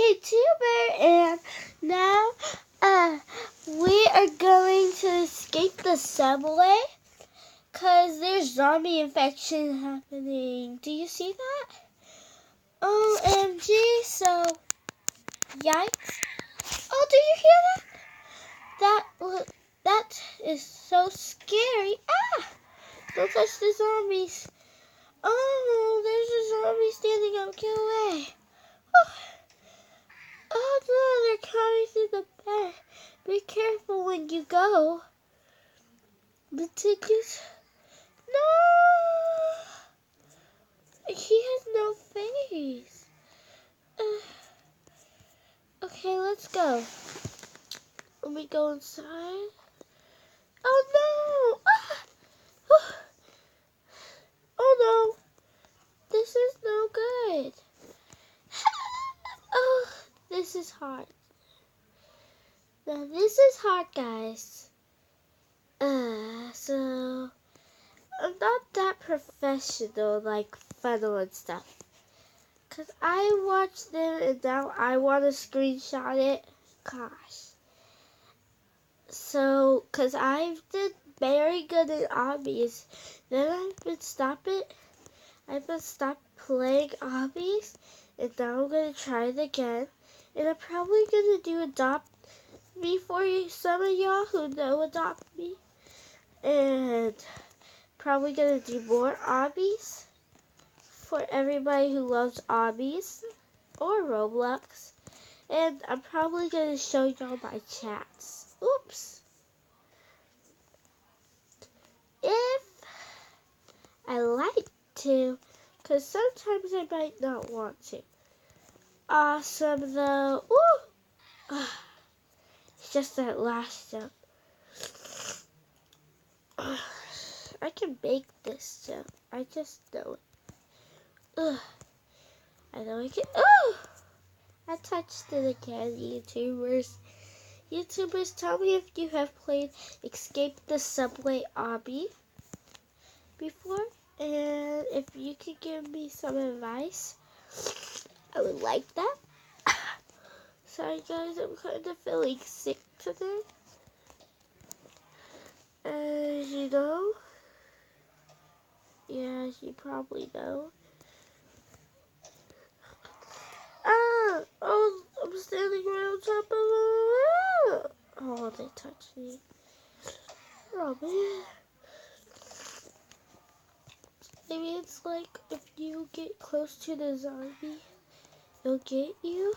YouTuber, and now we are going to escape the subway because there's zombie infection happening. Do you see that? OMG, so yikes. Oh, do you hear that? That is so scary. Ah! Don't touch the zombies. Oh, there's a zombie standing up. Get away. Oh no, they're coming through the bed. Be careful when you go. The tickets. No! He has no face. Okay, let's go. Let me go inside. Oh no! Ah! Oh no! This is no good. Oh, this is hard. Now this is hard, guys. So I'm not that professional like funnel and stuff. Cause I watched them and now I want to screenshot it. Gosh. So, cause I've did very good in obbies. Then I've been stopped playing obbies, and now I'm gonna try it again. And I'm probably gonna do Adopt Me for you, some of y'all who know Adopt Me. And probably gonna do more obbies for everybody who loves obbies or Roblox. And I'm probably gonna show y'all my chats. Oops. If I like to, because sometimes I might not want to. Awesome though. Ooh. It's just that last jump. I can make this jump. I just know it. I know I can. Oh! I touched it again, YouTubers. YouTubers, tell me if you have played Escape the Subway Obby before. And if you could give me some advice, I would like that. Sorry guys, I'm kind of feeling sick today. As you know, yeah, as you probably know. Oh, I'm standing right on top of a... Oh, they touched me. Oh, man. Maybe it's like if you get close to the zombie, it'll get you.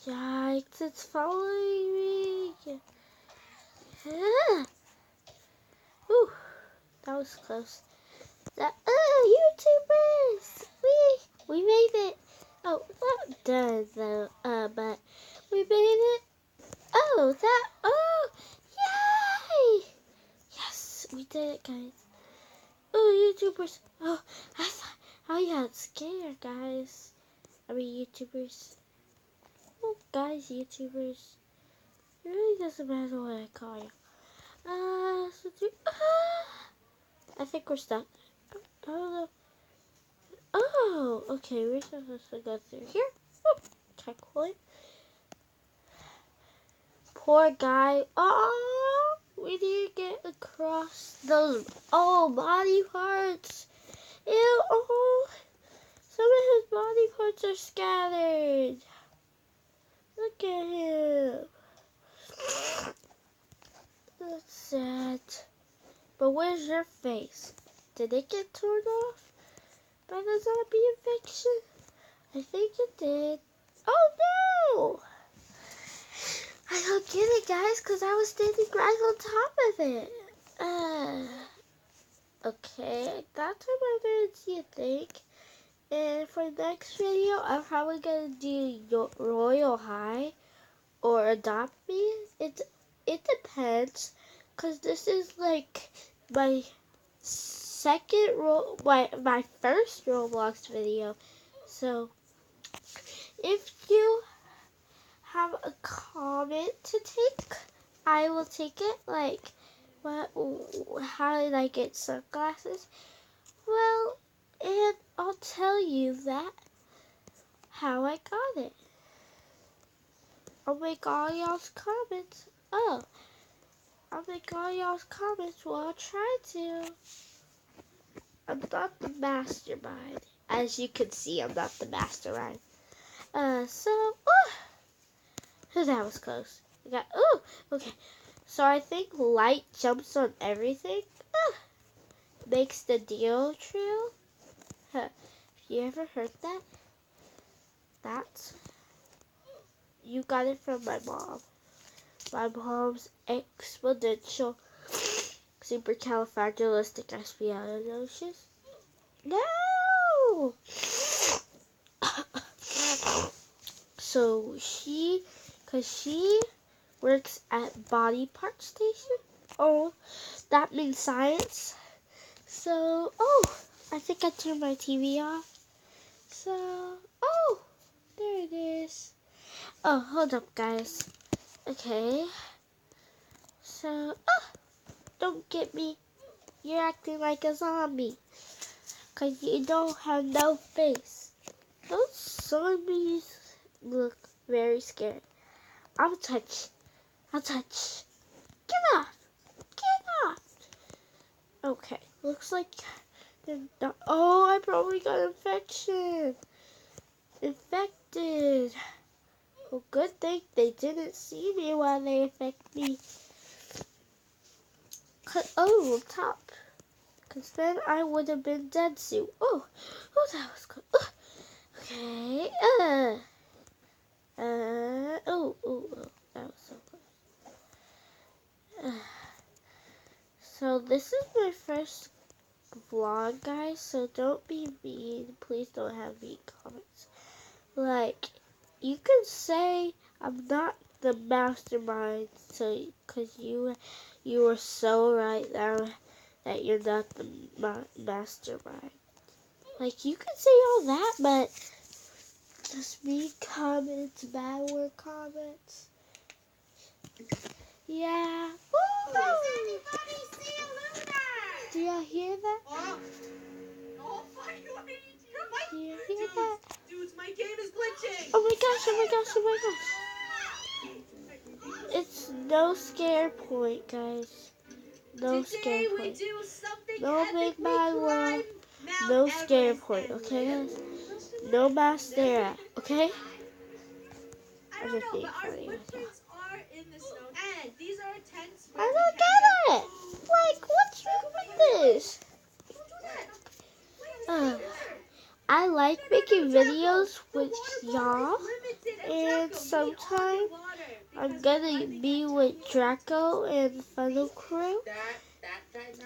Yikes, it's following me. Yeah. Whew, that was close. YouTubers! We made it. Oh, not done though, but we made it. Oh, yay! Yes, we did it, guys. Oh, YouTubers. Oh, I got scared, guys. I mean, YouTubers. Oh, guys, YouTubers. It really doesn't matter what I call you. I think we're stuck. I don't know. Oh, okay, we're supposed to go through here. Oh, checkpoint. Poor guy. Oh, we need to get across those body parts. Ew, oh, some of his body parts are scattered. Look at him. That's sad. But where's your face? Did it get torn off by the zombie infection? I think it did. Oh no! I don't get it, guys, because I was standing right on top of it. Okay, that's what I'm going to do, you think. And for the next video, I'm probably going to do Royal High or Adopt Me. It depends, because this is like my my first Roblox video. So, if you have a comment to take, I will take it. Like, how did I get sunglasses? Well, and I'll tell you that how I got it. I'll make all y'all's comments. Oh, I'll make all y'all's comments. Well, I'll try to. I'm not the mastermind. As you can see, I'm not the mastermind. That was close. Okay. So I think light jumps on everything. Makes the deal true. Have you ever heard that? You got it from my mom. My mom's exponential supercalifragilisticexpialidocious. No! So cause she works at body part station. Oh, that means science. So, I think I turned my TV off. So, there it is. Oh, hold up, guys. Okay. So, don't get me. You're acting like a zombie. Cause you don't have no face. Those zombies look very scary. I'll touch. Get off. Okay, looks like they're not. Oh, I probably got infected. Well, good thing they didn't see me while they infect me. Top. Because then I would have been dead soon. Oh, that was good. Okay. That was so close. So this is my first vlog, guys. So don't be mean. Please don't have mean comments. Like, you can say I'm not the mastermind, so because you were so right now that you're not the mastermind. Like, you can say all that, but just mean comments, bad word comments. Yeah. Woo! Does anybody see a lunar? Do y'all hear that? Oh, funny, what are you Do you hear that? Dudes, my game is glitching. Oh my gosh. It's no scare point, guys. No scare point. Today we do something No big bad world. No scare point, okay, guys? No mascara, okay? I don't know, but our footprints are in the snow. And these are tents where I don't get it. Like, what's wrong with this? Don't do that. I like making videos with y'all, and sometime I'm gonna be with Draco and Funnel Crew,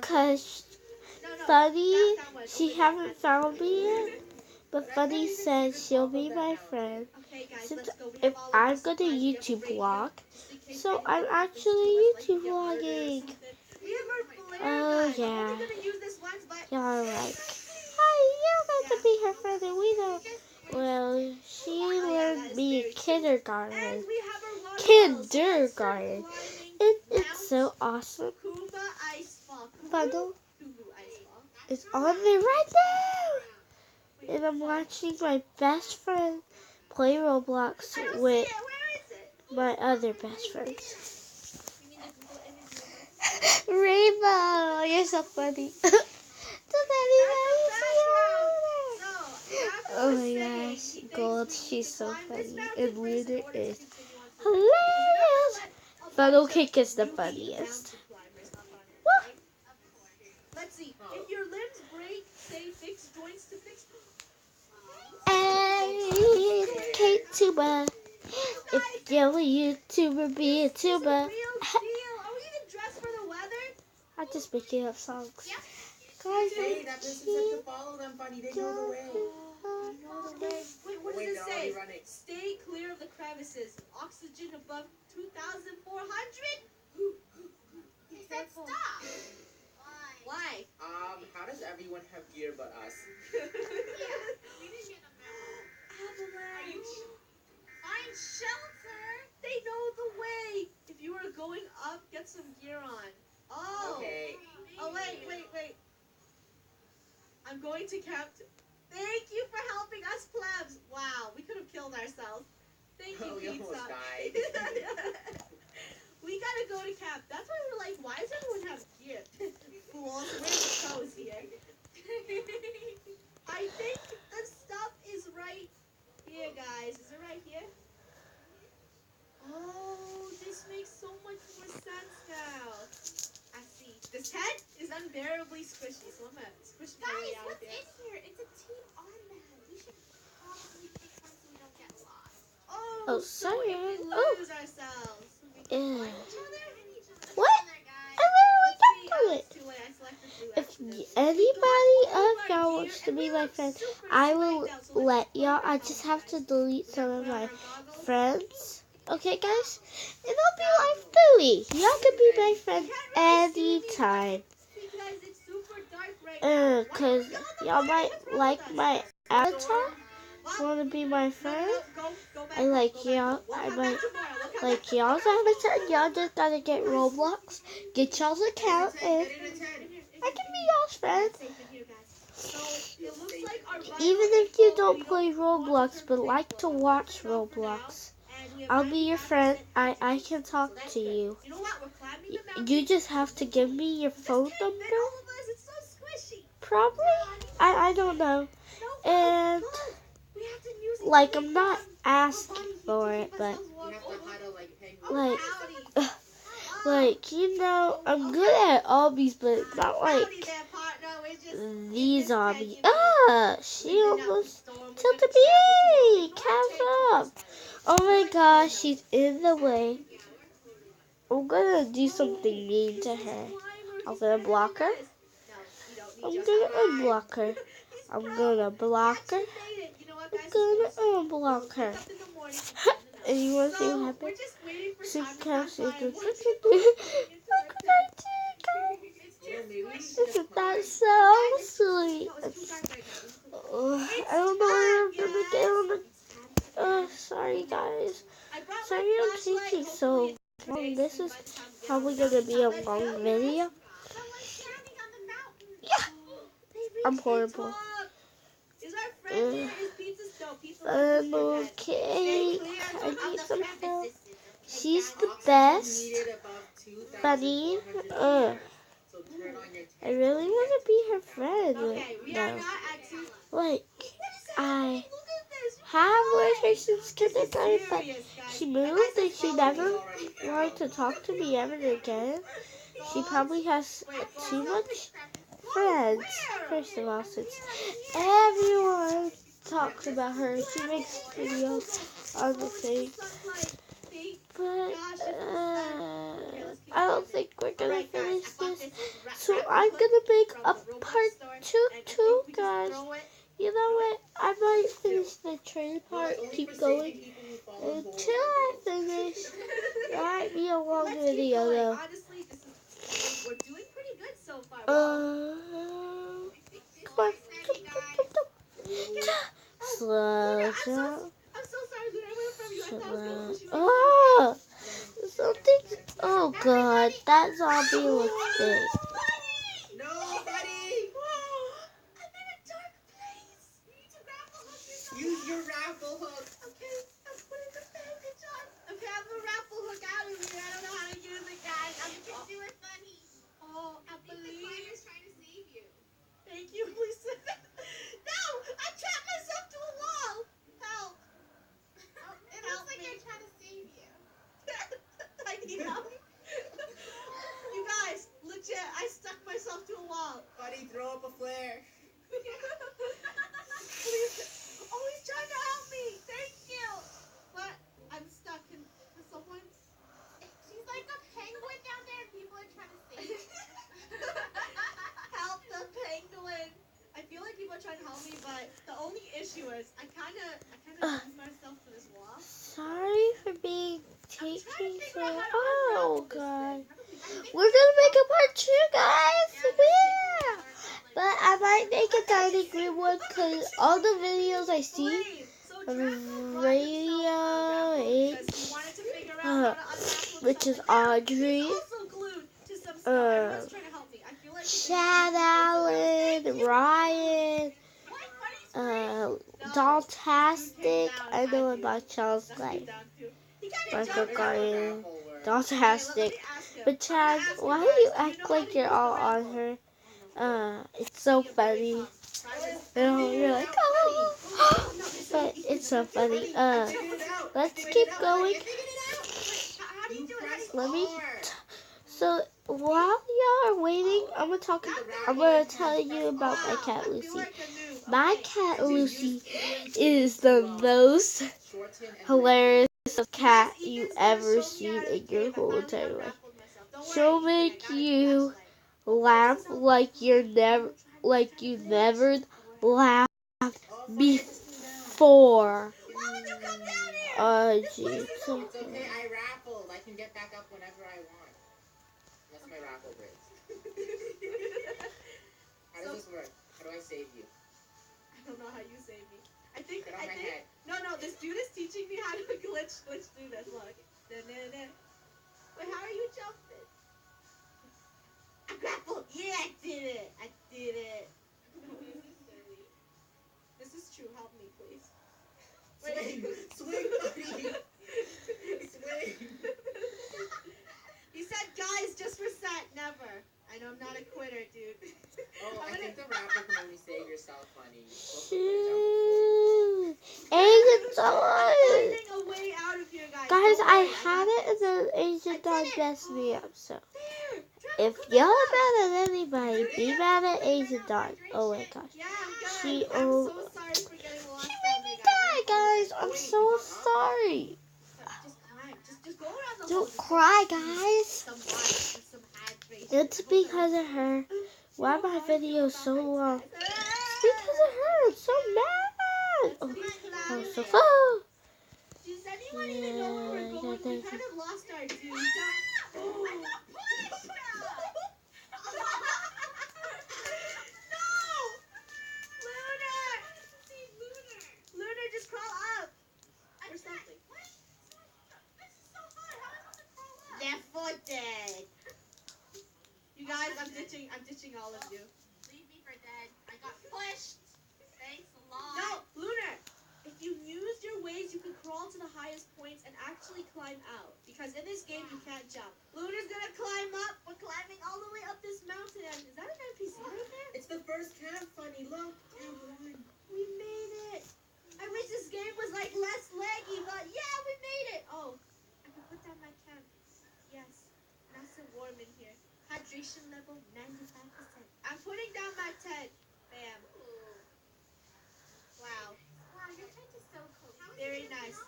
cause Funny, she haven't found me yet, but Funny said she'll be my friend, since if I'm gonna YouTube vlog, so I'm actually YouTube vlogging. Oh yeah, y'all are like, hi, you're going to be her friend and we don't. Well, she learned me kindergarten. And it's so awesome. Funnel is on there right now. And I'm watching my best friend play Roblox with my other best friends. Rainbow, you're so funny. Oh my gosh, Gold, she's so funny. And Lunar is hilarious. Funnel Cake is the funniest. Let's see. If your limbs break, say fix joints to fix. Hey, Kate Tuba. If you're a YouTuber, be a tuba. Are we even dressed for the weather? I'm just making up songs. Yeah. Guys, Hey, that person said to follow them, Funny. They know the way. Wait, what does it say? Stay clear of the crevices. Oxygen above 2,400? He said stop. Why? How does everyone have gear but us? Avalanche. Find shelter. They know the way. If you are going up, get some gear on. Oh. Okay. Oh, wait. I'm going to count. Thank you for helping us, plebs. Wow, we could have killed ourselves. Thank Thank you, Oh, we pizza. almost died. We gotta go to camp. That's why we're like, why does everyone have gear? Fools, we're the pros here. I think the stuff is right here, guys. Is it right here? Oh, this makes so much more sense now. I see. This tent is unbearably squishy, so I'm gonna squish my way Guys, out of what's here. in here? It's a team armband. We should probably pick one so we don't get lost. Oh, Oh, so sorry. if we Oh. lose ourselves, we Yeah. can find each other? What? Guys. I Let's see. literally It's too late. I selected blue If after this. anybody We got all of our y'all gear, wants to and be we my look friend, super I swagged will out, so let's let put y'all. our I just helmets, have to guys. delete We some gotta of put on my our goggles. friends. Okay, guys? And I'll be like Bowie. Y'all can be my friend You can't really see me, anytime. because it's super dark right now. Cause y'all might like my avatar. Wanna be my friend? I like y'all. I might like y'all's avatar. Y'all just gotta get Roblox, get y'all's account, and I can be y'all's friend. Even if you don't play Roblox but like to watch Roblox, I'll be your friend. I can talk to you. You just have to give me your phone number. Probably. I don't know. And like I'm not asking for it, but We have to huddle like like penguins. like you know, I'm good at obbies, but it's not like these obbies. Ah, she almost tilted me. Catch up. Oh my gosh, she's in the way. I'm gonna do something mean to her. I'm gonna block her. I'm gonna unblock her. I'm gonna block her. I'm gonna unblock her. And you wanna see what happens? Isn't that so sweet? I don't know where I'm gonna get on the. Sorry guys. Sorry I'm taking so long. This is probably gonna be a long video. Yeah, I'm horrible. I'm okay. I need some help. She's the best. Bunny. I really want to be her friend now. Like, I have with her since kindergarten, but she moved and she never wanted to talk to me ever again. She probably has too much friends. First of all, since everyone talks about her, she makes videos on the thing. But I don't think we're gonna finish this. So I'm gonna make a part 2 too, guys. You know what? I might finish the train part, keep going until I finish. It might be a long video though. Come on. Slow down. Slow. Oh! Something. Oh god, that zombie looks big. No, buddy! I'm in a dark place. You need to grapple hook yourself. Use your raffle hook. Okay, I'm putting the bandage on. Okay, I'm the raffle hook out of here. I don't know how to use it, guys. You can do it, Bunny. Oh, I think the believe. climber's trying to save you. Thank you, please. No! I trapped myself to a wall. Help. It looks like they're trying to save you. I need help. You guys, legit, I stuck myself to a wall. Buddy, throw up a flare. Please. Oh, he's trying to help me. Thank you. But I'm stuck. Can someone? She's like a penguin down there and people are trying to save you. Help the penguin. I feel like people are trying to help me, but the only issue is I kind of moved myself to this wall. Sorry for being taking so. Oh god. We're We're gonna make a part 2, guys. Yeah. But I might make a tiny green one because all the videos I see on Radio H, which is Audrey, Chad Allen, Ryan, Dolltastic. I know about Charles' life. Michael Garden. Dolltastic. But Chad, why do you act like you're all on her? It's so funny. You're like, oh, but it's so funny. Let's keep going. Let me. So while y'all are waiting, I'm gonna tell you about my cat Lucy. My cat Lucy is the most hilarious cat you ever seen in your whole entire life. She'll make you laugh like you never laughed before. Oh, jeez. It's okay, I raffled. I can get back up whenever I want. That's my raffle breaks. How does this work? How do I save you? I don't know how you save me. I think, Get on my head. no, this dude is teaching me how to glitch through this. Look. Da-da-da. Wait, how are you jumping? I grappled. Yeah, I did it. This is true. Help me, please. Swing, buddy. Swing. He said, guys, just reset. Never. I know I'm not a quitter, dude. Oh, I think the rapper can only save yourself, honey. Shoot. Agent Dawn. Finding a way out of here, guys. Guys, Don't I worry, had got it and then Agent Dawn it. messed me up, so. There. If y'all are mad at anybody, be mad at Agent Dawn. Oh my gosh. Yeah, I'm good. She I'm so sorry for getting lost down there, Bye, guys. I'm so sorry. Just climb. Just go around the Don't hole. cry, guys. Some water and some hydration. It's because of her. Why are my videos so long? It's because of her. I'm so mad. Oh, I'm so fun. Does anyone even know where we're going? We kind of lost our dude. Lunar, just crawl up. Or something. Left-footed. You guys, I'm ditching all of you. Leave me for dead. I got pushed. Thanks a lot. No, Lunar. If you use your ways, you can crawl to the highest points and actually climb out. Because in this game, you can't jump. Lunar's gonna climb up. We're climbing all the way up this mountain. Is that an NPC right there? It's the first camp, funny. Look, camp 1. We made it. I wish this game was like less laggy, but yeah, we made it. Oh, I can put down my camp. Yes, nice and warm in here. Hydration level 95%. I'm putting down my tent. Bam. Wow. Wow, your tent is so cool. Very nice.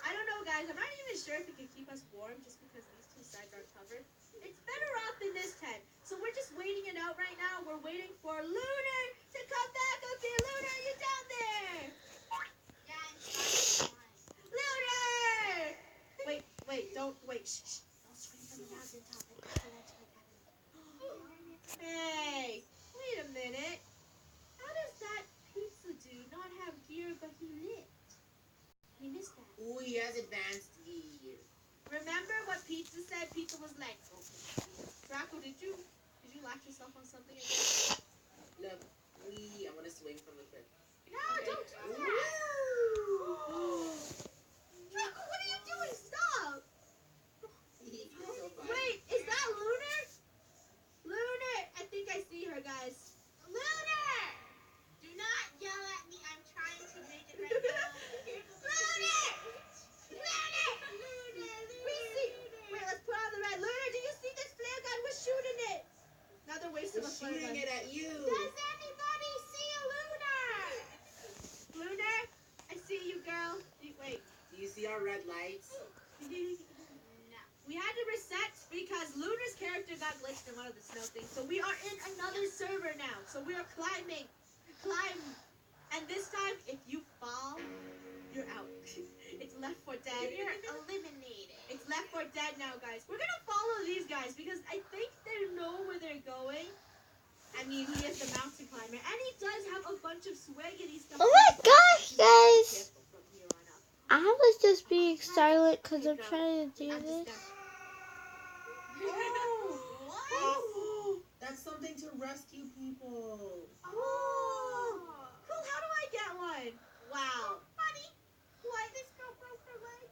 I don't know, guys. I'm not even sure if it can keep us warm just because these two sides aren't covered. It's better off than this tent. So we're just waiting it out right now. We're waiting for Lunar to come back up here. Lunar, are you down there? Yeah, I'm starting to Lunar! Wait, don't, shh. Don't scream from the mountaintop. Hey, wait a minute. How does that pizza dude not have gear but he lit? He missed that. Ooh, he has advanced gear. Remember what Pizza said? Pizza was like, Draco, did you latch yourself on something again? Look, I'm gonna swing from the cliff. No, don't do that. Draco, what are you doing? Stop. So funny. Wait, is that Lunar? Lunar, I think I see her, guys. Lunar! Do not yell at me. I'm trying to make it right now. Lunar! We see. Wait, let's put on the red. Lunar, do you see this flare gun? We're shooting it. Another waste of We're a flare gun. shooting it at you. Does anybody see a Lunar? Lunar, I see you, girl. Wait. Do you see our red lights? No. We had to reset because Lunar's character got glitched in one of the snow things. So we are in another server now. So we are climbing. And this time, if you fall, you're out. It's Left 4 Dead. You're eliminated. It's Left 4 Dead now, guys. We're gonna follow these guys because I think they know where they're going. I mean, he is the mountain climber, and he does have a bunch of swaggity stuff. Oh my gosh, guys. Careful from here on up. I was just being silent because I'm trying to do this. Oh, That's something to rescue people. oh, cool. How do I get one? Wow. Honey, why this girl broke her leg?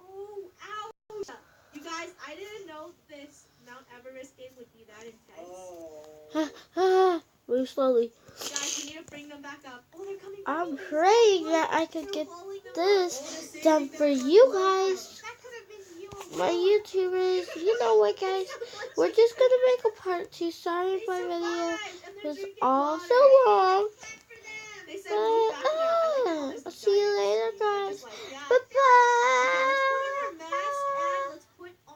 Oh, ouch. You guys, I didn't know this Mount Everest game would be that intense. Oh. Move slowly. Guys, we need to bring them back up. Oh, they're coming back I'm up. praying that I could get this done for you guys. That could have been you. My YouTubers, you know what, guys? We're just gonna make a part 2. Sorry if my video was all so long. They said But